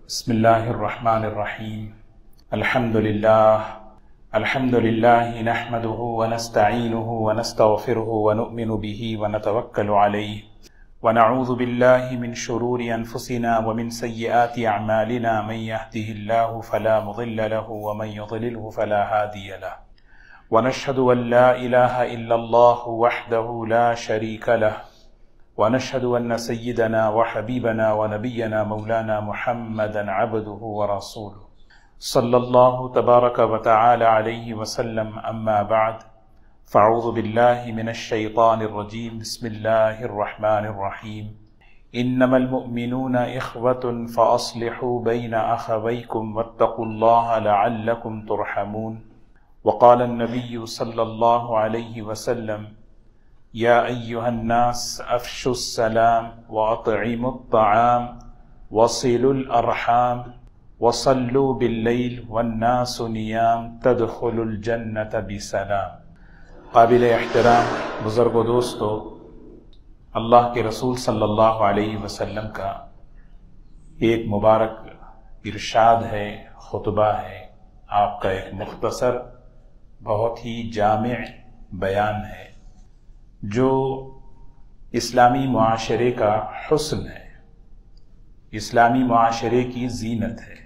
بسم الله الرحمن الرحيم. الحمد لله نحمده ونستعينه ونستغفره ونؤمن به ونتوكل عليه ونعوذ بالله من شرور أنفسنا ومن سيئات أعمالنا. من يهده الله فلا مضل له ومن يضلله فلا هادي له، ونشهد أن لا إله إلا الله وحده لا شريك له، ونشهد أن سيدنا وحبيبنا ونبينا مولانا محمدا عبده ورسوله صلى الله تبارك وتعالى عليه وسلم. أما بعد، فاعوذ بالله من الشيطان الرجيم. بسم الله الرحمن الرحيم. إنما المؤمنون إخوة فأصلحوا بين أخويكم واتقوا الله لعلكم ترحمون. وقال النبي صلى الله عليه وسلم: يا أيها الناس أفشوا السلام وأطعموا الطعام وصلوا الأرحام وصلوا بالليل والناس نيام تدخلوا الجنة بسلام. قابل احترام بزرگ و دوستو، اللہ کے رسول صلی اللہ علیہ وسلم کا ایک مبارک ارشاد ہے، خطبہ ہے، آپ کا ایک مختصر بہت ہی جامع بیان ہے جو اسلامی معاشرے کا حسن ہے، اسلامی معاشرے کی زینت ہے۔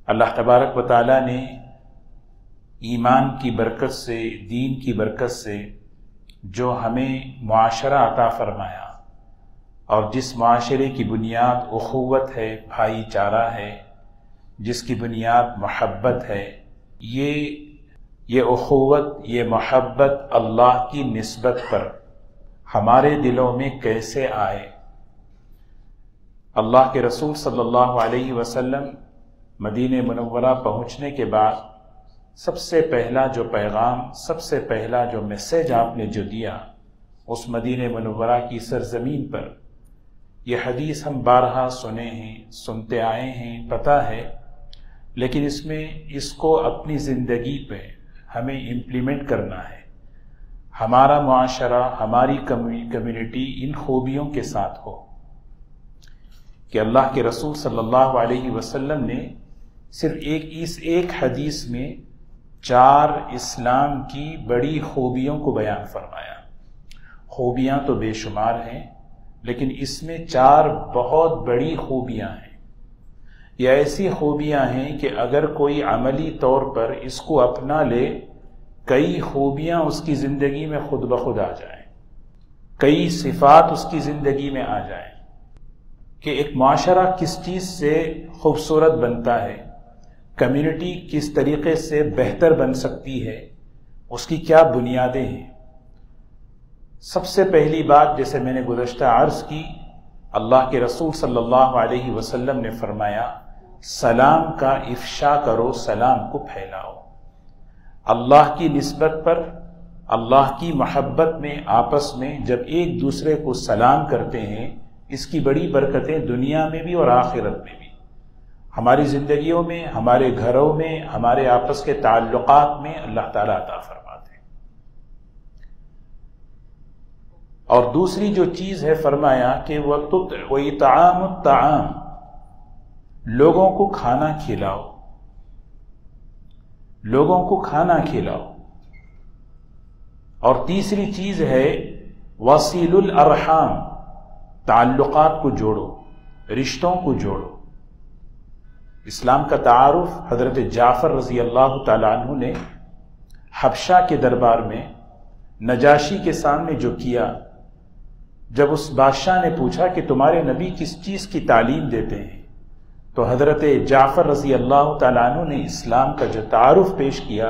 اللہ تبارک و تعالیٰ نے ایمان کی برکت سے، دین کی برکت سے جو ہمیں معاشرہ عطا فرمایا، اور جس معاشرے کی بنیاد اخوت ہے، بھائی چارہ ہے، جس کی بنیاد محبت ہے، یہ اخوت، یہ محبت اللہ کی نسبت پر ہمارے دلوں میں کیسے آئے؟ اللہ کے رسول صلی اللہ علیہ وسلم مدینہ منورہ پہنچنے کے بعد سب سے پہلا جو پیغام، سب سے پہلا جو میسیج آپ نے جو دیا اس مدینہ منورہ کی سرزمین پر، یہ حدیث ہم بارہا سنے ہیں، سنتے آئے ہیں، پتہ ہے، لیکن اس کو اپنی زندگی پہ ہمیں امپلیمنٹ کرنا ہے۔ ہمارا معاشرہ، ہماری کمیونٹی ان خوبیوں کے ساتھ ہو کہ اللہ کے رسول صلی اللہ علیہ وسلم نے صرف اس ایک حدیث میں 4 اسلام کی بڑی خوبیوں کو بیان فرمایا۔ خوبیاں تو بے شمار ہیں، لیکن اس میں 4 بہت بڑی خوبیاں ہیں۔ یہ ایسی خوبیاں ہیں کہ اگر کوئی عملی طور پر اس کو اپنا لے، کئی خوبیاں اس کی زندگی میں خود بخود آ جائیں، کئی صفات اس کی زندگی میں آ جائیں کہ ایک معاشرہ کس چیز سے خوبصورت بنتا ہے، کمیونٹی کس طریقے سے بہتر بن سکتی ہے، اس کی کیا بنیادیں ہیں۔ سب سے پہلی بات، جیسے میں نے گزشتہ عرض کی، اللہ کے رسول صلی اللہ علیہ وسلم نے فرمایا سلام کا افشا کرو، سلام کو پھیلاؤ۔ اللہ کی نسبت پر، اللہ کی محبت میں، آپس میں جب ایک دوسرے کو سلام کرتے ہیں، اس کی بڑی برکتیں دنیا میں بھی اور آخرت میں بھی، ہماری زندگیوں میں، ہمارے گھروں میں، ہمارے آپس کے تعلقات میں اللہ تعالیٰ عطا فرماتے ہیں۔ اور دوسری جو چیز ہے، فرمایا کہ وَإِطْعَامُ الطَّعَامِ، لوگوں کو کھانا کھلاؤ، لوگوں کو کھانا کھلاؤ۔ اور تیسری چیز ہے وَصِلُ الْأَرْحَامِ، تعلقات کو جوڑو، رشتوں کو جوڑو۔ اسلام کا تعارف حضرت جعفر رضی اللہ تعالیٰ عنہ نے حبشہ کے دربار میں نجاشی کے سامنے جو کیا، جب اس بادشاہ نے پوچھا کہ تمہارے نبی کس چیز کی تعلیم دیتے ہیں، تو حضرت جعفر رضی اللہ تعالیٰ عنہ نے اسلام کا جو تعارف پیش کیا،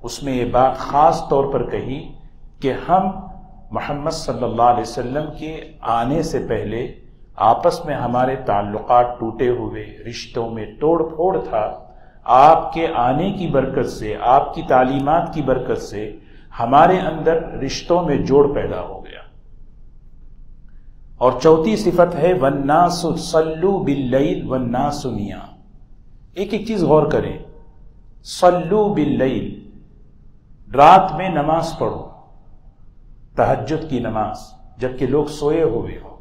اس میں یہ بات خاص طور پر کہی کہ ہم محمد صلی اللہ علیہ وسلم کے آنے سے پہلے آپس میں ہمارے تعلقات ٹوٹے ہوئے، رشتوں میں توڑ پھوڑ تھا، آپ کے آنے کی برکت سے، آپ کی تعلیمات کی برکت سے ہمارے اندر رشتوں میں جوڑ پیدا ہو گیا۔ اور چوتھی صفت ہے وَالنَّاسُ صَلُّوا بِاللَّيْلِ وَالنَّاسُ نِيَامٌ۔ ایک چیز غور کریں، صلو باللیل، رات میں نماز پڑھو، تہجد کی نماز، جبکہ لوگ سوئے ہوئے ہو۔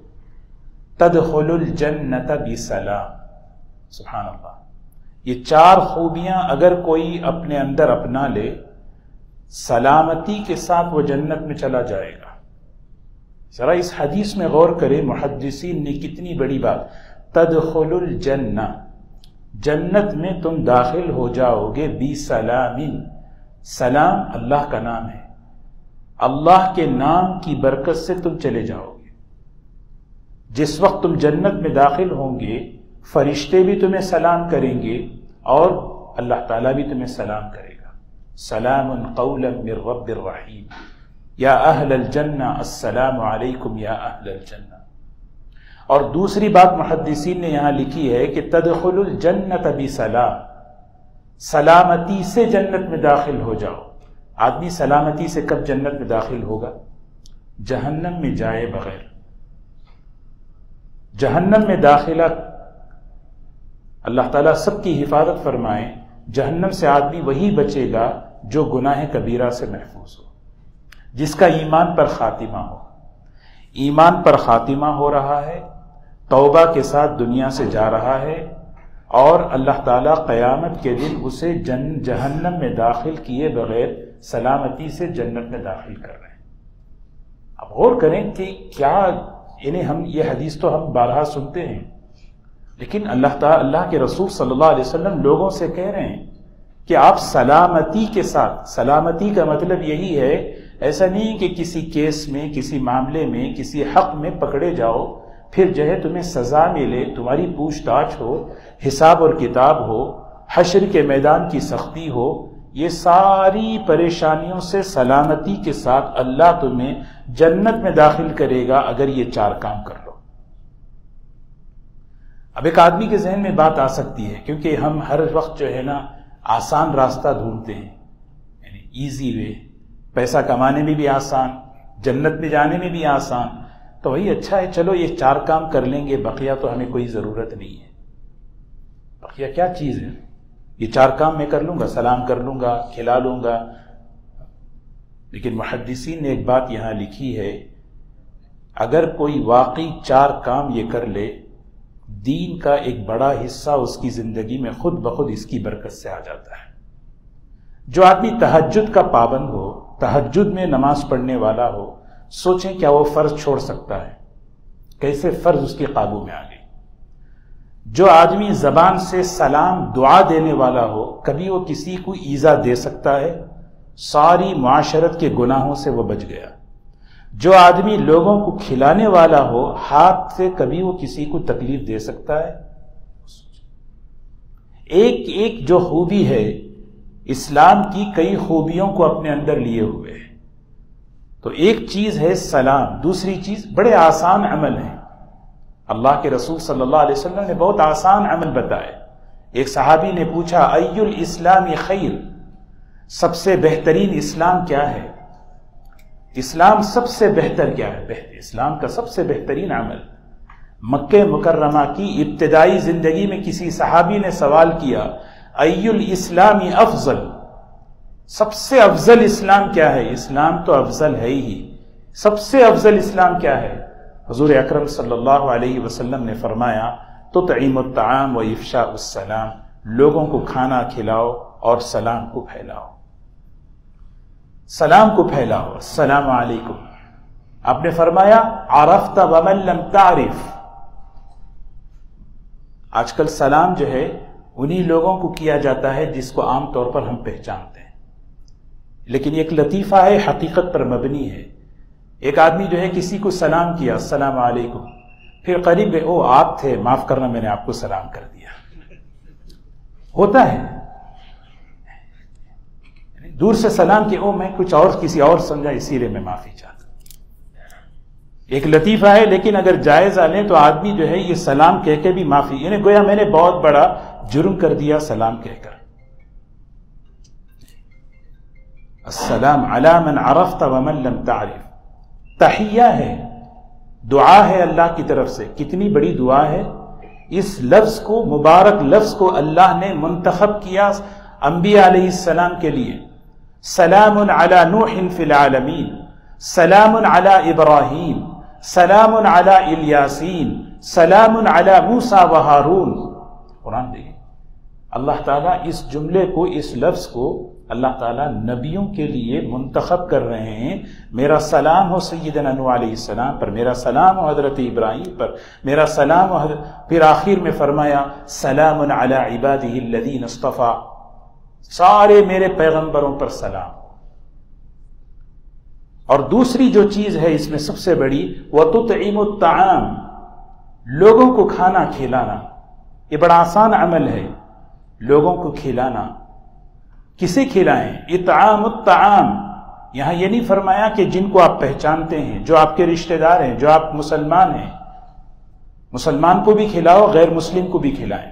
تدخل الجنت بسلام، سبحان اللہ، یہ 4 خوبیاں اگر کوئی اپنے اندر اپنا لے، سلامتی کے ساتھ وہ جنت میں چلا جائے گا۔ ذرا اس حدیث میں غور کریں، محدثین نے کتنی بڑی بات، تدخل الجنہ، جنت میں تم داخل ہو جاؤ گے بسلام، سلام اللہ کا نام ہے، اللہ کے نام کی برکت سے تم چلے جاؤ گے۔ جس وقت تم جنت میں داخل ہوں گے، فرشتے بھی تمہیں سلام کریں گے اور اللہ تعالیٰ بھی تمہیں سلام کرے گا، سلام قولا من رب الرحیم، یا اہل الجنہ السلام علیکم یا اہل الجنہ۔ اور دوسری بات محدثین نے یہاں لکھی ہے کہ تدخل الجنۃ بسلام، سلامتی سے جنت میں داخل ہو جاؤ۔ آدمی سلامتی سے کب جنت میں داخل ہوگا؟ جہنم میں جائے بغیر۔ جہنم میں داخلہ، اللہ تعالیٰ سب کی حفاظت فرمائے، جہنم سے آدمی وہی بچے گا جو گناہ کبیرہ سے محفوظ ہو، جس کا ایمان پر خاتمہ ہو۔ ایمان پر خاتمہ ہو رہا ہے، توبہ کے ساتھ دنیا سے جا رہا ہے، اور اللہ تعالیٰ قیامت کے دن اسے جہنم میں داخل کیے بغیر سلامتی سے جنت میں داخل کر رہے ہیں۔ اب غور کریں کہ کیا، یعنی ہم یہ حدیث تو ہم بارہا سنتے ہیں، لیکن اللہ کے رسول صلی اللہ علیہ وسلم لوگوں سے کہہ رہے ہیں کہ آپ سلامتی کے ساتھ، سلامتی کا مطلب یہی ہے، ایسا نہیں کہ کسی کیس میں، کسی معاملے میں، کسی حق میں پکڑے جاؤ، پھر جو ہے تمہیں سزا ملے، تمہاری پوچھ تاچھ ہو، حساب اور کتاب ہو، حشر کے میدان کی سختی ہو، یہ ساری پریشانیوں سے سلامتی کے ساتھ اللہ تمہیں جنت میں داخل کرے گا اگر یہ 4 کام کر لو۔ اب ایک آدمی کے ذہن میں بات آ سکتی ہے، کیونکہ ہم ہر وقت جو ہے نا آسان راستہ ڈھونڈتے ہیں، یعنی ایزی وے، پیسہ کمانے میں بھی آسان، جنت میں جانے میں بھی آسان، تو وہی اچھا ہے، چلو یہ 4 کام کر لیں گے، بقیہ تو ہمیں کوئی ضرورت نہیں ہے۔ بقیہ کیا چیز ہے؟ یہ 4 کام میں کر لوں گا، سلام کر لوں گا، کھلا لوں گا۔ لیکن محدثین نے ایک بات یہاں لکھی ہے، اگر کوئی واقعی 4 کام یہ کر لے، دین کا ایک بڑا حصہ اس کی زندگی میں خود بخود اس کی برکت سے آ جاتا ہے۔ جو آدمی تہجد کا پابند ہو، تہجد میں نماز پڑھنے والا ہو، سوچیں کیا وہ فرض چھوڑ سکتا ہے؟ کیسے فرض اس کے قابو میں آ گئی؟ جو آدمی زبان سے سلام دعا دینے والا ہو، کبھی وہ کسی کو ایذا دے سکتا ہے؟ ساری معاشرت کے گناہوں سے وہ بچ گیا۔ جو آدمی لوگوں کو کھلانے والا ہو، ہاتھ سے کبھی وہ کسی کو تکلیف دے سکتا ہے؟ ایک ایک جو خوبی ہے، اسلام کی کئی خوبیوں کو اپنے اندر لیے ہوئے ہے۔ تو ایک چیز ہے سلام، دوسری چیز بڑے آسان عمل ہیں۔ اللہ کے رسول صلی اللہ علیہ وسلم نے بہت آسان عمل بتائے۔ ایک صحابی نے پوچھا، ای الاسلام خیر، سب سے بہترین اسلام کیا ہے؟ اسلام سب سے بہتر کیا ہے؟ اسلام کا سب سے بہترین عمل۔ مکہ مکرمہ کی ابتدائی زندگی میں کسی صحابی نے سوال کیا، ای الاسلام افضل، سب سے افضل اسلام کیا ہے؟ اسلام تو افضل ہے ہی، سب سے افضل اسلام کیا ہے؟ حضور اکرم صلی اللہ علیہ وسلم نے فرمایا، تطعم الطعام و افشاء السلام، لوگوں کو کھانا کھلاؤ اور سلام کو پھیلاؤ، سلام کو پھیلاؤ، السلام علیکم۔ آپ نے فرمایا، عرفت ومن لم تعرف، آج کل سلام جو ہے انہی لوگوں کو کیا جاتا ہے جس کو عام طور پر ہم پہچانتے ہیں، لیکن ایک لطیفہ ہے، حقیقت پر مبنی ہے۔ ایک آدمی جو ہے کسی کو سلام کیا، السلام علیکم، پھر قریب او آپ تھے، معاف کرنا میں نے آپ کو سلام کر دیا، ہوتا ہے۔ دور سے سلام کہ او میں کچھ اور کسی اور سمجھا، اسی لیے میں معافی چاہتا ہوں۔ ایک لطیفہ ہے، لیکن اگر جائزہ لیں تو آدمی جو ہے یہ سلام کہہ کے بھی معافی، یعنی گویا میں نے بہت بڑا جرم کر دیا سلام کہہ کر۔ السلام علی من عرفت ومن لم تعرف، تحیہ ہے، دعا ہے اللہ کی طرف سے۔ کتنی بڑی دعا ہے! اس لفظ کو، مبارک لفظ کو اللہ نے منتخب کیا انبیاء علیہ السلام کے لیے۔ سلام علی نوح فی العالمین، سلام علی ابراہیم، سلام علی الیاسین، سلام علی موسیٰ و ہارون۔ قرآن دیکھیں، اللہ تعالیٰ اس جملے کو، اس لفظ کو اللہ تعالیٰ نبیوں کے لیے منتخب کر رہے ہیں۔ میرا سلام ہو سیدنا نوح علیہ السلام پر، میرا سلام ہو حضرت ابراہیم پر، میرا سلام ہو پھر آخر میں فرمایا سلام علی عبادہ الذین اصطفیٰ، سارے میرے پیغمبروں پر سلام۔ اور دوسری جو چیز ہے اس میں سب سے بڑی، وَتُطْعِمُ الطَّعَامَ، لوگوں کو کھانا کھلانا۔ یہ بڑا آسان عمل ہے، لوگوں کو کھلانا۔ کسے کھلائیں؟ اطعام الطعام، یہاں یہ نہیں فرمایا کہ جن کو آپ پہچانتے ہیں، جو آپ کے رشتہ دار ہیں، جو آپ مسلمان ہیں، مسلمان کو بھی کھلاؤ، غیر مسلم کو بھی کھلائیں،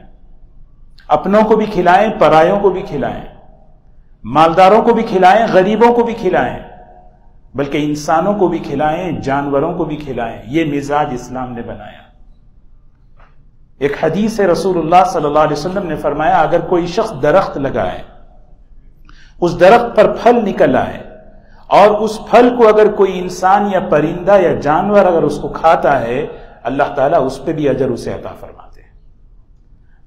اپنوں کو بھی کھلائیں، پرایوں کو بھی کھلائیں، مالداروں کو بھی کھلائیں، غریبوں کو بھی کھلائیں، بلکہ انسانوں کو بھی کھلائیں، جانوروں کو بھی کھلائیں۔ یہ مزاج اسلام نے بنایا۔ ایک حدیث ہے، رسول اللہ صلی اللہ علیہ وسلم نے فرمایا اگر کوئی شخص درخت لگائے، اس درخت پر پھل نکل آئے، اور اس پھل کو اگر کوئی انسان یا پرندہ یا جانور اگر اس کو کھاتا ہے، اللہ تعالیٰ اس پہ بھی اجر اسے عطا فرماتے ہیں۔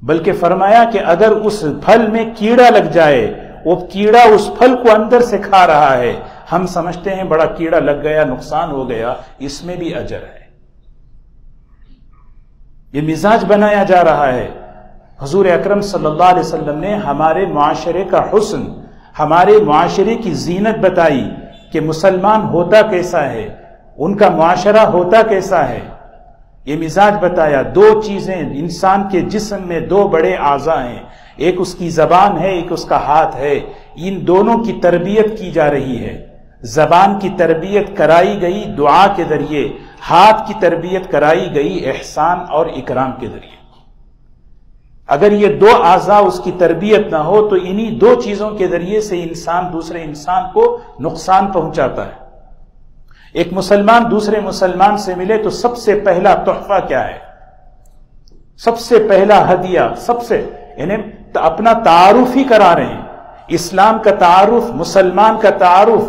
بلکہ فرمایا کہ اگر اس پھل میں کیڑا لگ جائے، وہ کیڑا اس پھل کو اندر سے کھا رہا ہے، ہم سمجھتے ہیں بڑا کیڑا لگ گیا، نقصان ہو گیا، اس میں بھی اجر ہے۔ یہ مزاج بنایا جا رہا ہے۔ حضور اکرم صلی اللہ علیہ وسلم نے ہمارے معاشرے کا حسن، ہمارے معاشرے کی زینت بتائی کہ مسلمان ہوتا کیسا ہے، ان کا معاشرہ ہوتا کیسا ہے۔ یہ مزاج بتایا۔ دو چیزیں انسان کے جسم میں، دو بڑے اعضاء ہیں، ایک اس کی زبان ہے، ایک اس کا ہاتھ ہے۔ ان دونوں کی تربیت کی جا رہی ہے۔ زبان کی تربیت کرائی گئی دعا کے ذریعے، ہاتھ کی تربیت کرائی گئی احسان اور اکرام کے ذریعے۔ اگر یہ دو اعضاء اس کی تربیت نہ ہو تو انہی دو چیزوں کے ذریعے سے انسان دوسرے انسان کو نقصان پہنچاتا ہے۔ ایک مسلمان دوسرے مسلمان سے ملے تو سب سے پہلا تحفہ کیا ہے؟ سب سے پہلا ہدیہ، یعنی اپنا تعارف ہی کرا رہے ہیں۔ اسلام کا تعارف، مسلمان کا تعارف،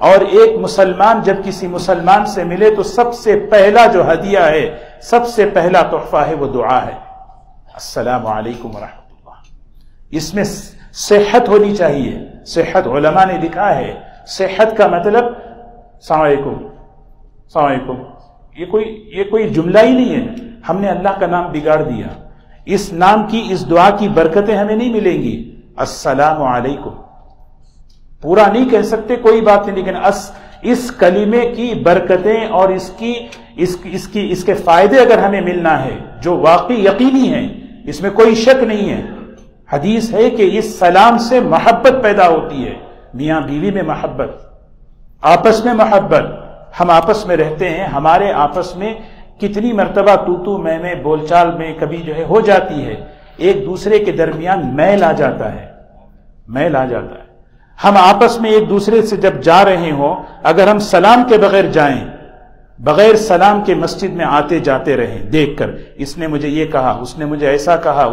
اور ایک مسلمان جب کسی مسلمان سے ملے تو سب سے پہلا جو ہدیہ ہے، سب سے پہلا تحفہ ہے، وہ دعا ہے، السلام علیکم ورحمۃ اللہ۔ اس میں صحت ہونی چاہیے۔ صحت، علماء نے لکھا ہے صحت کا مطلب السلام علیکم، السلام علیکم، یہ کوئی جملہ ہی نہیں ہے۔ ہم نے اللہ کا نام بگاڑ دیا۔ اس نام کی، اس دعا کی برکتیں ہمیں نہیں ملیں گی۔ السلام علیکم پورا نہیں کہہ سکتے، کوئی بات نہیں، لیکن اس کلمے کی برکتیں اور اس کے فائدے اگر ہمیں ملنا ہے جو واقعی یقینی ہیں، اس میں کوئی شک نہیں ہے۔ حدیث ہے کہ اس سلام سے محبت پیدا ہوتی ہے، میاں بیوی میں محبت، آپس میں محبت۔ ہم آپس میں رہتے ہیں، ہمارے آپس میں کتنی مرتبہ تو میں بول چال میں کبھی ہو جاتی ہے، ایک دوسرے کے درمیان میل آ جاتا ہے۔ ہم آپس میں ایک دوسرے سے جب جا رہے ہوں، اگر ہم سلام کے بغیر جائیں، بغیر سلام کے مسجد میں آتے جاتے رہیں، دیکھ کر اس نے مجھے یہ کہا، اس نے مجھے ایسا کہا،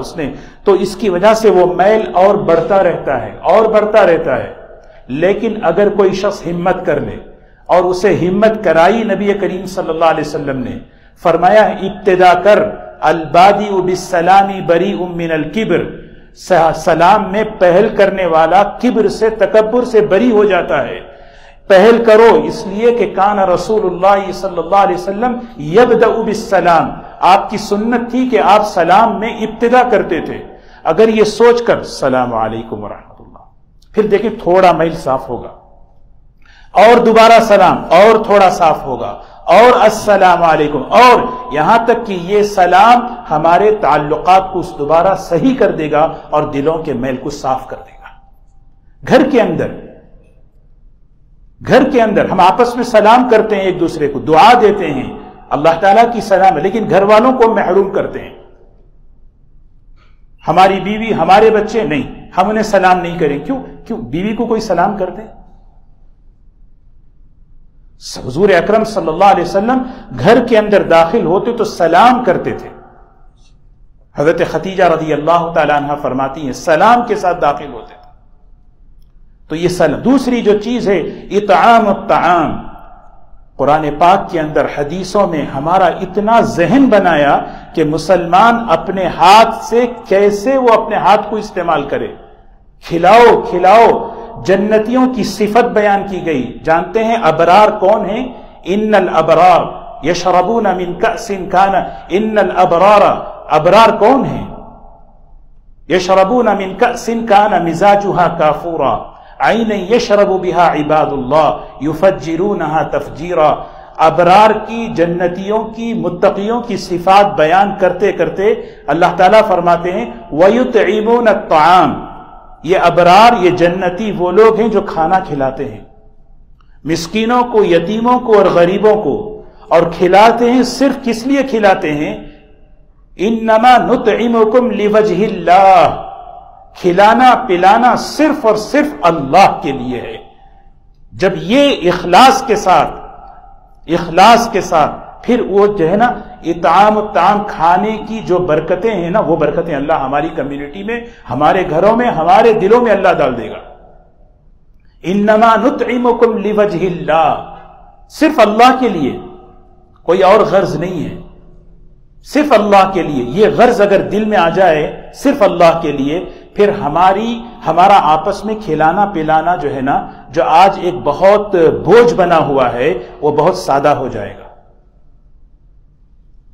تو اس کی وجہ سے وہ میل اور بڑھتا رہتا ہے۔ لیکن اگر کوئی شخص ہمت کر لے، اور اسے ہمت کرائی نبی کریم صلی اللہ علیہ وسلم نے، فرمایا ابتدا کر، البادئ بالسلام بریء من الکبر، سلام میں پہل کرنے والا کبر سے، تکبر سے بری ہو جاتا ہے۔ پہل کرو، اس لیے کہ کان رسول اللہ صلی اللہ علیہ وسلم یبدأ بالسلام، آپ کی سنت تھی کہ آپ سلام میں ابتدا کرتے تھے۔ اگر یہ سوچ کر السلام علیکم ورحمۃ اللہ، پھر دیکھیں تھوڑا میل صاف ہوگا، اور دوبارہ سلام، اور تھوڑا صاف ہوگا، اور السلام علیکم، اور یہاں تک کہ یہ سلام ہمارے تعلقات کو دوبارہ صحیح کر دے گا اور دلوں کے میل کو صاف کر دے گا۔ گھر کے اندر ہم آپس میں سلام کرتے ہیں، ایک دوسرے کو دعا دیتے ہیں، اللہ تعالیٰ کی سلام ہے، لیکن گھر والوں کو محروم کرتے ہیں۔ ہماری بیوی، ہمارے بچے، نہیں، ہم انہیں سلام نہیں کریں۔ کیوں بیوی کو کوئی سلام کرتے؟ حضور اکرم صلی اللہ علیہ وسلم گھر کے اندر داخل ہوتے تو سلام کرتے تھے۔ حضرت خدیجہ رضی اللہ تعالی عنہ فرماتی ہیں سلام کے ساتھ داخل ہوتے تھے۔ تو یہ سلام۔ دوسری جو چیز ہے اطعام الطعام، قرآن پاک کے اندر حدیثوں میں ہمارا اتنا ذہن بنایا کہ مسلمان اپنے ہاتھ سے کیسے وہ اپنے ہاتھ کو استعمال کرے. کھلاؤ کھلاؤ. جنتیوں کی صفت بیان کی گئی. جانتے ہیں ابرار کون ہیں؟ ان الابرار یشربون من کأس کان. ان الابرار، ابرار کون ہیں؟ یشربون من کأس کان مزاجها کافورا عینا یشرب بها عباد اللہ یفجرونها تفجیرا. ابرار کی، جنتیوں کی، متقیوں کی صفات بیان کرتے کرتے اللہ تعالیٰ فرماتے ہیں وَيُطْعِمُونَ الطَّعَامَ. یہ ابرار، یہ جنتی وہ لوگ ہیں جو کھانا کھلاتے ہیں مسکینوں کو، یتیموں کو اور غریبوں کو، اور کھلاتے ہیں صرف کس لیے کھلاتے ہیں؟ انما نطعمکم لوجہ اللہ. کھلانا پلانا صرف اور صرف اللہ کے لیے ہے. جب یہ اخلاص کے ساتھ پھر وہ جو ہے نا اطعام الطعام، کھانے کی جو برکتیں ہیں نا، وہ برکتیں اللہ ہماری کمیونٹی میں، ہمارے گھروں میں، ہمارے دلوں میں اللہ ڈال دے گا. انما نطعمکم لوجہ اللہ، صرف اللہ کے لیے، کوئی اور غرض نہیں ہے، صرف اللہ کے لیے. یہ غرض اگر دل میں آ جائے صرف اللہ کے لیے، پھر ہمارا آپس میں کھلانا پلانا جو ہے نا، جو آج ایک بہت بوجھ بنا ہوا ہے، وہ بہت سادہ ہو جائے گا.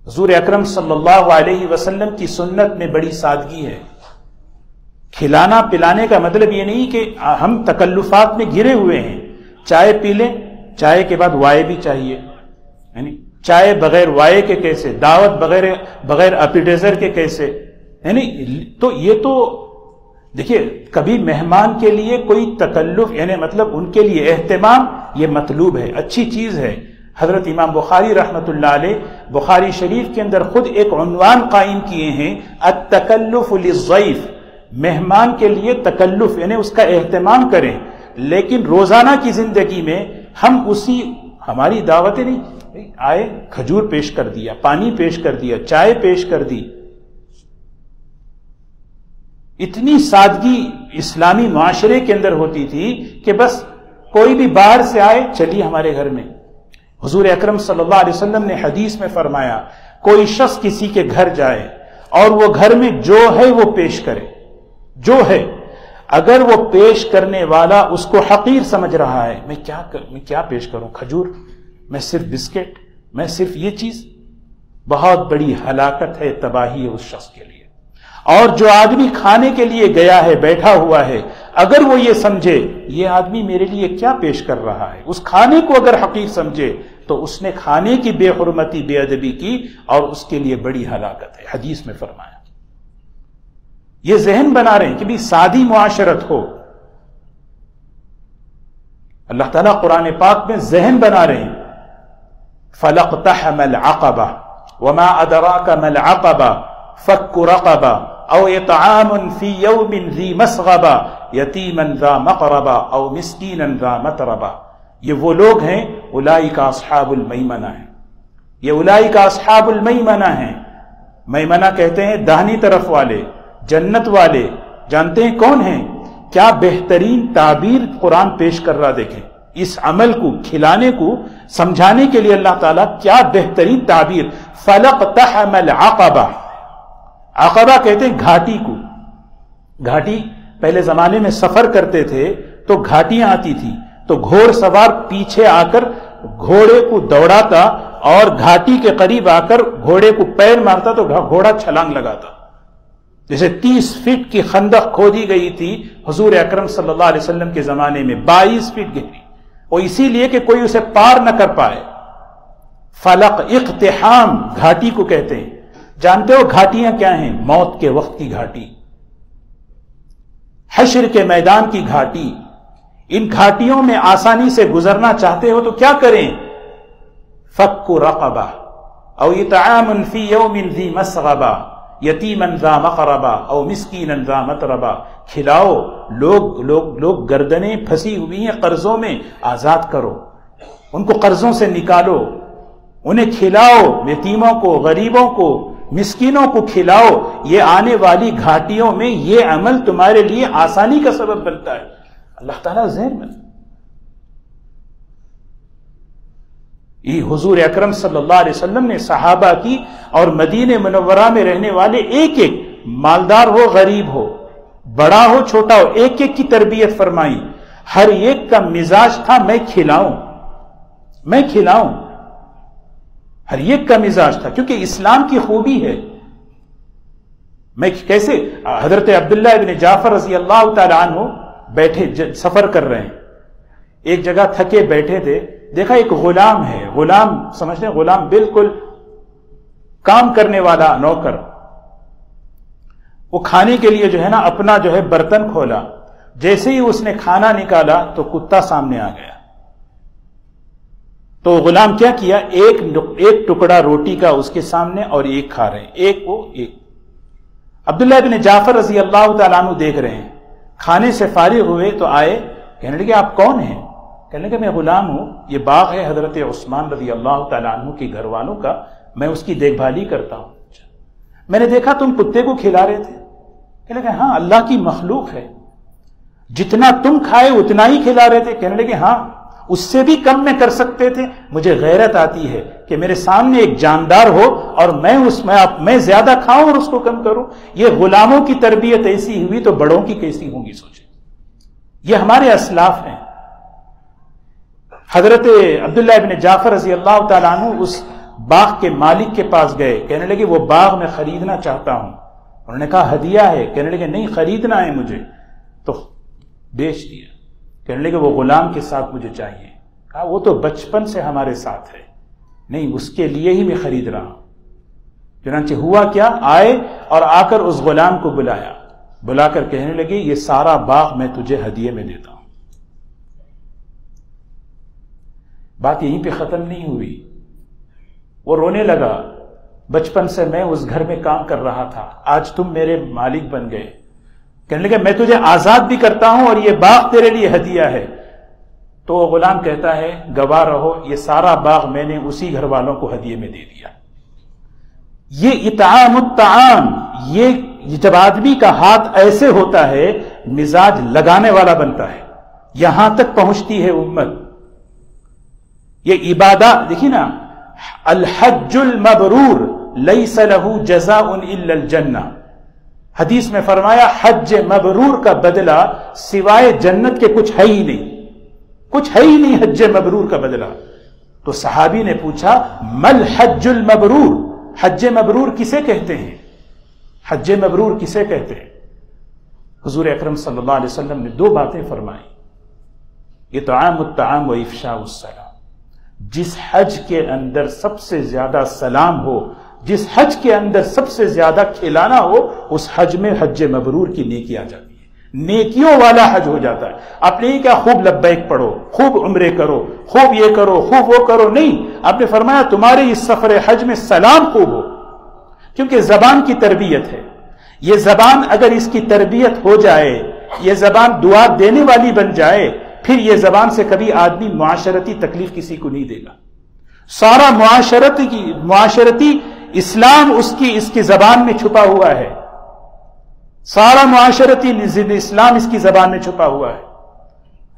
حضور اکرم صلی اللہ علیہ وسلم کی سنت میں بڑی سادگی ہے. کھلانا پلانے کا مطلب یہ نہیں کہ ہم تکلفات میں گرے ہوئے ہیں. چائے پی لیں، چائے کے بعد وائے بھی چاہیے، یعنی چائے بغیر وائے کے کیسے، دعوت بغیر اپیٹائزر کے کیسے، یعنی تو یہ تو دیکھیے کبھی مہمان کے لیے کوئی تکلف، یعنی مطلب ان کے لیے اہتمام، یہ مطلوب ہے، اچھی چیز ہے. حضرت امام بخاری رحمت اللہ علیہ بخاری شریف کے اندر خود ایک عنوان قائم کیے ہیں، التکلف للضیف. مہمان کے لیے تکلف یعنی اس کا اہتمام کریں. لیکن روزانہ کی زندگی میں ہم ہماری دعوتیں نہیں، آئے کھجور پیش کر دیا، پانی پیش کر دیا، چائے پیش کر دی. اتنی سادگی اسلامی معاشرے کے اندر ہوتی تھی کہ بس کوئی بھی باہر سے آئے، چلیے ہمارے گھر میں. حضور اکرم صلی اللہ علیہ وسلم نے حدیث میں فرمایا، کوئی شخص کسی کے گھر جائے اور وہ گھر میں جو ہے وہ پیش کرے، جو ہے. اگر وہ پیش کرنے والا اس کو حقیر سمجھ رہا ہے، میں کیا پیش کروں، کھجور، میں صرف بسکٹ، میں صرف یہ چیز، بہت بڑی ہلاکت ہے، تباہی ہے اس شخص کے لیے. اور جو آدمی کھانے کے لیے گیا ہے، بیٹھا ہوا ہے، اگر وہ یہ سمجھے یہ آدمی میرے لیے کیا پیش کر رہا ہے، اس کھانے کو اگر حقیر سمجھے تو اس نے کھانے کی بے حرمتی، بے ادبی کی، اور اس کے لیے بڑی ہلاکت ہے. حدیث میں فرمایا. یہ ذہن بنا رہے ہیں کہ بھی سادی معاشرت ہو. اللہ تعالیٰ قرآن پاک میں ذہن بنا رہے ہیں. فَلَقْتَحَمَ الْعَقَبَةَ وَمَا أَدْرَاكَ مَا الْعَقَبَةُ فَكُّ رَقَبَةٍ او اطعام فی یوم ذی مسغبہ یتیما ذا مقربہ او مسکینا ذا متربہ. یہ وہ لوگ ہیں، اولئک اصحاب المیمنہ ہیں. یہ اولئک اصحاب المیمنہ ہیں. میمنہ کہتے ہیں داہنی طرف والے، جنت والے. جانتے ہیں کون ہیں؟ کیا بہترین تعبیر قرآن پیش کر رہا. دیکھیں اس عمل کو، کھلانے کو سمجھانے کے لیے اللہ تعالیٰ کیا بہترین تعبیر. فَلَقْتَحَمَ الْعَقَبَةَ. عقبہ کہتے ہیں گھاٹی کو. گھاٹی پہلے زمانے میں سفر کرتے تھے تو گھاٹیاں آتی تھی، تو گھوڑ سوار پیچھے آ کر گھوڑے کو دوڑاتا اور گھاٹی کے قریب آ کر گھوڑے کو پیر مارتا تو گھوڑا چھلانگ لگاتا. جیسے 30 فٹ کی خندق کھودی گئی تھی حضور اکرم صلی اللہ علیہ وسلم کے زمانے میں، 22 فٹ گہری، اور اسی لیے کہ کوئی اسے پار نہ کر پائے. فلق، اقتحام گھاٹی کو کہتے ہیں. جانتے ہو گھاٹیاں کیا ہیں؟ موت کے وقت کی گھاٹی، حشر کے میدان کی گھاٹی. ان گھاٹیوں میں آسانی سے گزرنا چاہتے ہو تو کیا کریں؟ فک رقبہ او اطعام فی یوم ذی مسغبہ یتیما ذا مقربہ او مسکینا ذا متربہ. کھلاؤ. لوگ گردنیں پھنسی ہوئی ہیں قرضوں میں، آزاد کرو، ان کو قرضوں سے نکالو، انہیں کھلاؤ. یتیموں کو، غریبوں کو، مسکینوں کو کھلاؤ. یہ آنے والی گھاٹیوں میں یہ عمل تمہارے لیے آسانی کا سبب بنتا ہے. اللہ تعالیٰ ذہن میں یہ حضور اکرم صلی اللہ علیہ وسلم نے صحابہ کی اور مدینہ منورہ میں رہنے والے ایک ایک، مالدار ہو غریب ہو، بڑا ہو چھوٹا ہو، ایک ایک کی تربیت فرمائی. ہر ایک کا مزاج تھا میں کھلاؤں، میں کھلاؤں. ہر ایک کا مزاج تھا، کیونکہ اسلام کی خوبی ہے. میں کیسے حضرت عبداللہ ابن جعفر رضی اللہ تعالی عنہ بیٹھے سفر کر رہے ہیں، ایک جگہ تھکے بیٹھے تھے، دیکھا ایک غلام ہے، غلام سمجھتے ہیں، غلام بالکل کام کرنے والا نوکر. وہ کھانے کے لیے جو ہے نا اپنا جو ہے برتن کھولا، جیسے ہی اس نے کھانا نکالا تو کتا سامنے آ گیا. تو غلام کیا کیا، ایک ٹکڑا روٹی کا اس کے سامنے اور ایک کھا رہے ہیں، ایک وہ ایک. عبداللہ ابن جعفر رضی اللہ تعالیٰ عنہ دیکھ رہے ہیں، کھانے سے فارغ ہوئے تو آئے، کہنے لگے آپ کون ہیں؟ کہنے لگے میں غلام ہوں، یہ باغ ہے حضرت عثمان رضی اللہ تعالیٰ عنہ کے گھر والوں کا، میں اس کی دیکھ بھالی کرتا ہوں. میں نے دیکھا تم کتے کو کھلا رہے تھے. کہنے لگے ہاں، اللہ کی مخلوق ہے، جتنا تم کھائے اتنا ہی کھلا رہے تھے. کہنے لگے ہاں، اس سے بھی کم میں کر سکتے تھے. مجھے غیرت آتی ہے کہ میرے سامنے ایک جاندار ہو اور میں زیادہ کھاؤں اور اس کو کم کروں. یہ غلاموں کی تربیت ایسی ہوئی تو بڑوں کی کیسی ہوں گی سوچیں. یہ ہمارے اسلاف ہیں. حضرت عبداللہ ابن جعفر رضی اللہ تعالیٰ عنہ اس باغ کے مالک کے پاس گئے، کہنے لگے وہ باغ میں خریدنا چاہتا ہوں. انہوں نے کہا ہدیہ ہے. کہنے لگے نہیں، خریدنا ہے مجھے. تو بیچ دیا. کہنے لگے وہ غلام کے ساتھ مجھے چاہیے. کہا وہ تو بچپن سے ہمارے ساتھ ہے. نہیں، اس کے لیے ہی میں خرید رہا ہوں. چنانچہ ہوا کیا، آئے اور آ کر اس غلام کو بلایا، بلا کر کہنے لگے یہ سارا باغ میں تجھے ہدیے میں دیتا ہوں. بات یہیں پہ ختم نہیں ہوئی. وہ رونے لگا، بچپن سے میں اس گھر میں کام کر رہا تھا، آج تم میرے مالک بن گئے. کہنے لگے میں تجھے آزاد بھی کرتا ہوں اور یہ باغ تیرے لیے ہدیہ ہے. تو وہ غلام کہتا ہے گواہ رہو، یہ سارا باغ میں نے اسی گھر والوں کو ہدیے میں دے دیا. یہ اطعام الطعام، یہ جب آدمی کا ہاتھ ایسے ہوتا ہے مزاج لگانے والا بنتا ہے. یہاں تک پہنچتی ہے امت. یہ عبادات دیکھیے نا، الحج المبرور لیس له جزاء الا الجنہ. حدیث میں فرمایا حج مبرور کا بدلہ سوائے جنت کے کچھ ہے ہی نہیں، کچھ ہے ہی نہیں حج مبرور کا بدلہ. تو صحابی نے پوچھا مل حج المبرور، حج مبرور کسے کہتے ہیں؟ حج مبرور کسے کہتے ہیں؟ حضور اکرم صلی اللہ علیہ وسلم نے دو باتیں فرمائی، اطعام الطعام و افشاء السلام. جس حج کے اندر سب سے زیادہ سلام ہو، جس حج کے اندر سب سے زیادہ کھلانا ہو، اس حج میں حج مبرور کی نیکی آ جاتی ہے، نیکیوں والا حج ہو جاتا ہے. آپ نے کیا خوب لبیک پڑھو، خوب عمرے کرو، خوب یہ کرو، خوب وہ کرو، نہیں. آپ نے فرمایا تمہارے اس سفر حج میں سلام خوب ہو، کیونکہ زبان کی تربیت ہے. یہ زبان اگر اس کی تربیت ہو جائے، یہ زبان دعا دینے والی بن جائے، پھر یہ زبان سے کبھی آدمی معاشرتی تکلیف کسی کو نہیں دے گا. سارا معاشرتی اسلام اس کی زبان میں چھپا ہوا ہے. سارا معاشرتی اسلام اس کی زبان میں چھپا ہوا ہے.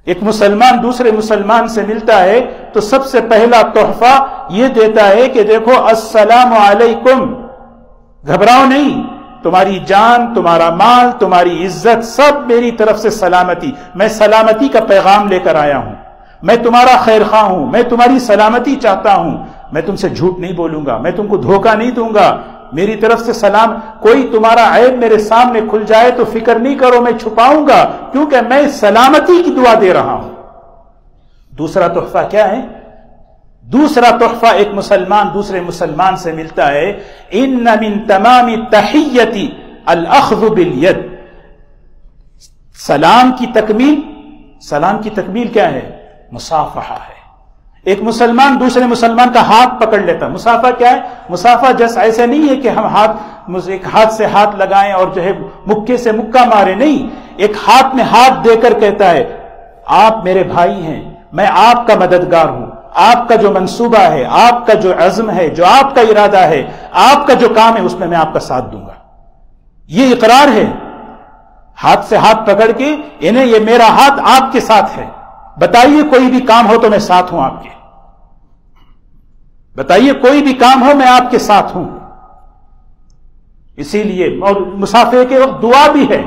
ایک مسلمان دوسرے مسلمان سے ملتا ہے تو سب سے پہلا تحفہ یہ دیتا ہے کہ دیکھو السلام علیکم، گھبراؤ نہیں، تمہاری جان، تمہارا مال، تمہاری عزت سب میری طرف سے سلامتی. میں سلامتی کا پیغام لے کر آیا ہوں، میں تمہارا خیر خواہ ہوں، میں تمہاری سلامتی چاہتا ہوں. میں تم سے جھوٹ نہیں بولوں گا، میں تم کو دھوکہ نہیں دوں گا. میری طرف سے سلام. کوئی تمہارا عیب میرے سامنے کھل جائے تو فکر نہیں کرو، میں چھپاؤں گا، کیونکہ میں سلامتی کی دعا دے رہا ہوں. دوسرا تحفہ کیا ہے؟ دوسرا تحفہ ایک مسلمان دوسرے مسلمان سے ملتا ہے، ان من تمام التحیۃ الاخذ بالید. سلام کی تکمیل کیا ہے؟ مصافحہ ہے. ایک مسلمان دوسرے مسلمان کا ہاتھ پکڑ لیتا. مصافحہ کیا ہے؟ مصافحہ جس ایسے نہیں ہے کہ ہم ایک ہاتھ سے ہاتھ لگائیں اور جو ہے مکے سے مکہ مارے، نہیں. ایک ہاتھ میں ہاتھ دے کر کہتا ہے آپ میرے بھائی ہیں، میں آپ کا مددگار ہوں، آپ کا جو منصوبہ ہے، آپ کا جو عزم ہے، جو آپ کا ارادہ ہے، آپ کا جو کام ہے، اس میں آپ کا ساتھ دوں گا. یہ اقرار ہے. ہاتھ سے ہاتھ پکڑ کے انہیں یہ میرا ہاتھ آپ کے ساتھ ہے، بتائیے کوئی بھی کام ہو تو میں ساتھ ہوں آپ کے. بتائیے کوئی بھی کام ہو میں آپ کے ساتھ ہوں. اسی لیے اور مصافحے کے وقت دعا بھی ہے.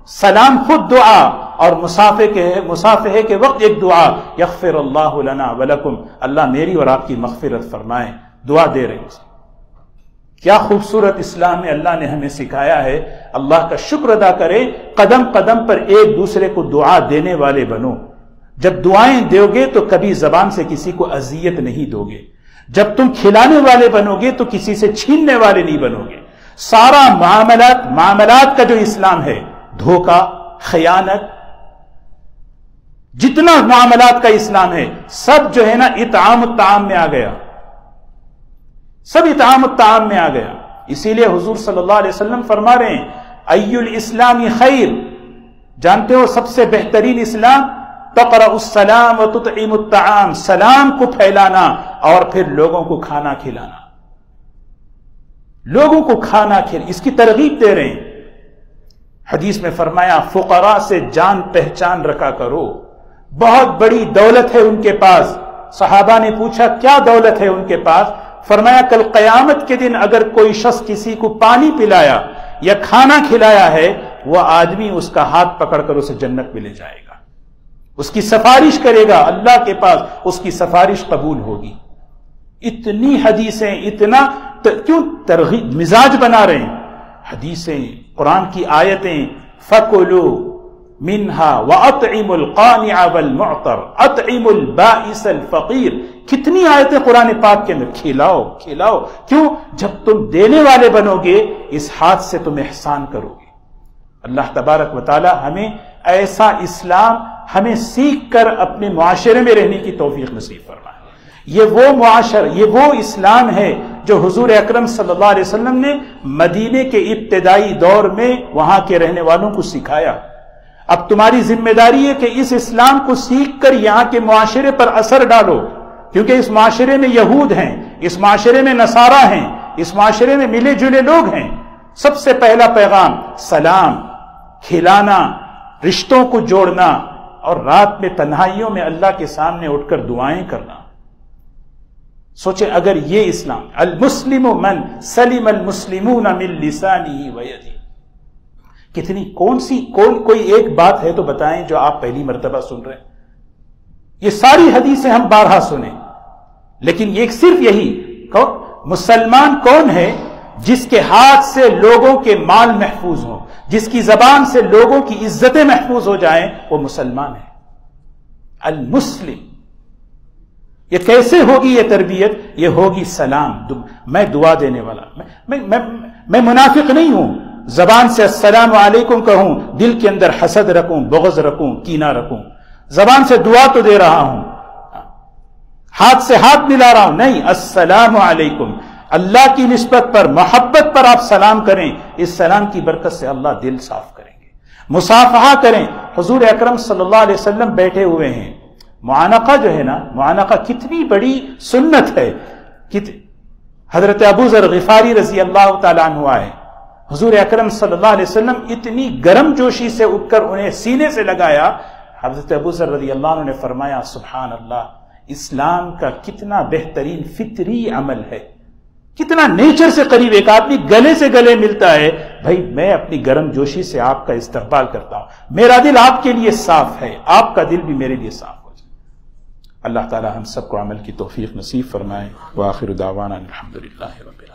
سلام خود دعا اور مصافحے کے وقت ایک دعا، یغفر اللہ لنا ولکم، اللہ میری اور آپ کی مغفرت فرمائے، دعا دے رہے ہیں. کیا خوبصورت اسلام میں اللہ نے ہمیں سکھایا ہے. اللہ کا شکر ادا کرے، قدم قدم پر ایک دوسرے کو دعا دینے والے بنو. جب دعائیں دو گے تو کبھی زبان سے کسی کو اذیت نہیں دو گے. جب تم کھلانے والے بنو گے تو کسی سے چھیننے والے نہیں بنو گے. سارا معاملات کا جو اسلام ہے، دھوکہ، خیانت، جتنا معاملات کا اسلام ہے سب جو ہے نا اطعام الطعام میں آ گیا، سب اطعام الطعام میں آ گیا. اسی لیے حضور صلی اللہ علیہ وسلم فرما رہے ہیں ای الاسلام خیر، جانتے ہو سب سے بہترین اسلام تقرأ السلام وتطعم الطعام، سلام کو پھیلانا اور پھر لوگوں کو کھانا کھلانا. لوگوں کو کھانا اس کی ترغیب دے رہے ہیں. حدیث میں فرمایا فقراء سے جان پہچان رکھا کرو. بہت بڑی دولت ہے ان کے پاس. صحابہ نے پوچھا کیا دولت ہے ان کے پاس؟ فرمایا کل قیامت کے دن اگر کوئی شخص کسی کو پانی پلایا یا کھانا کھلایا ہے، وہ آدمی اس کا ہاتھ پکڑ کر اسے جنت میں لے جائے گا، اس کی سفارش کرے گا اللہ کے پاس، اس کی سفارش قبول ہوگی. اتنی حدیثیں، اتنا کیوں ترغیب مزاج بنا رہے ہیں. حدیثیں، قرآن کی آیتیں، فَكُلُوا مِنْهَا وَأَطْعِمُوا الْقَانِعَ وَالْمُعْتَرَ أَطْعِمُوا الْبَائِسَ الْفَقِيرَ. کتنی آیتیں قرآن پاک کے اندر. کھلاؤ کھلاؤ. کیوں؟ جب تم دینے والے بنو گے اس ہاتھ سے تم احسان کرو گے. اللہ تبارک و تعالی ہمیں ایسا اسلام ہمیں سیکھ کر اپنے معاشرے میں رہنے کی توفیق نصیب فرمائے. یہ وہ معاشرہ، یہ وہ اسلام ہے جو حضور اکرم صلی اللہ علیہ وسلم نے مدینے کے ابتدائی دور میں وہاں کے رہنے والوں کو سکھایا. اب تمہاری ذمہ داری ہے کہ اس اسلام کو سیکھ کر یہاں کے معاشرے پر اثر ڈالو، کیونکہ اس معاشرے میں یہود ہیں، اس معاشرے میں نصارہ ہیں، اس معاشرے میں ملے جلے لوگ ہیں. سب سے پہلا پیغام سلام، کھلانا، رشتوں کو جوڑنا، اور رات میں تنہائیوں میں اللہ کے سامنے اٹھ کر دعائیں کرنا. سوچیں اگر یہ اسلام، المسلم من سلم المسلمون من لسانه ویدہ، کتنی کوئی ایک بات ہے تو بتائیں جو آپ پہلی مرتبہ سن رہے ہیں. یہ ساری حدیثیں ہم بارہا سنیں، لیکن یہ صرف یہی مسلمان کون ہے جس کے ہاتھ سے لوگوں کے مال محفوظ ہوں، جس کی زبان سے لوگوں کی عزتیں محفوظ ہو جائیں، وہ مسلمان ہے. المسلم. یہ کیسے ہوگی یہ تربیت؟ یہ ہوگی سلام. میں دعا دینے والا، میں منافق نہیں ہوں. زبان سے السلام علیکم کہوں، دل کے اندر حسد رکھوں، بغض رکھوں، کینہ رکھوں. زبان سے دعا تو دے رہا ہوں، ہاتھ سے ہاتھ ملا رہا ہوں، نہیں. السلام علیکم، اللہ کی نسبت پر، محبت پر آپ سلام کریں. اس سلام کی برکت سے اللہ دل صاف کریں گے. مصافحہ کریں. حضور اکرم صلی اللہ علیہ وسلم بیٹھے ہوئے ہیں. معانقہ جو ہے نا، معانقہ کتنی بڑی سنت ہے. حضرت ابو ذر غفاری رضی اللہ تعالیٰ عنہ آئے، حضور اکرم صلی اللہ علیہ وسلم اتنی گرم جوشی سے اٹھ کر انہیں سینے سے لگایا. حضرت ابو ذر رضی اللہ عنہ نے فرمایا سبحان اللہ، اسلام کا کتنا بہترین فطری عمل ہے، کتنا نیچر سے قریب. ایک آدمی گلے سے گلے ملتا ہے، بھائی میں اپنی گرم جوشی سے آپ کا استقبال کرتا ہوں، میرا دل آپ کے لیے صاف ہے، آپ کا دل بھی میرے لیے صاف ہو جائے. اللہ تعالی ہم سب کو عمل کی توفیق نصیب فرمائے. وآخر دعوانا الحمدللہ رب العالمین.